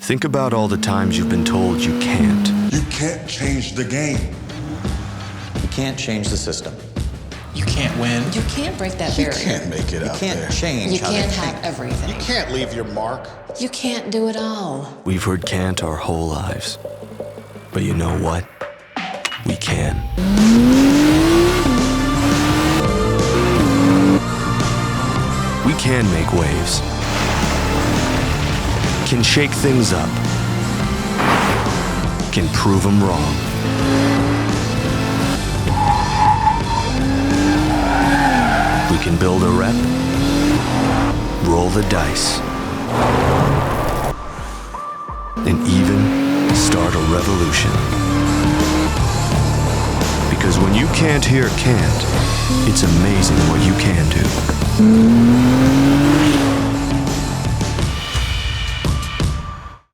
Think about all the times you've been told you can't. You can't change the game. You can't change the system. You can't win. You can't break that You barrier. can't make it You out can't there. change You how they can't think. have everything. You can't leave your mark. You can't do it all. We've heard can't our whole lives. But you know what? We can. We can make waves. Can shake things up. Can prove them wrong. We can build a rep, roll the dice, and even start a revolution. Because when you can't hear can't, it's amazing what you can do.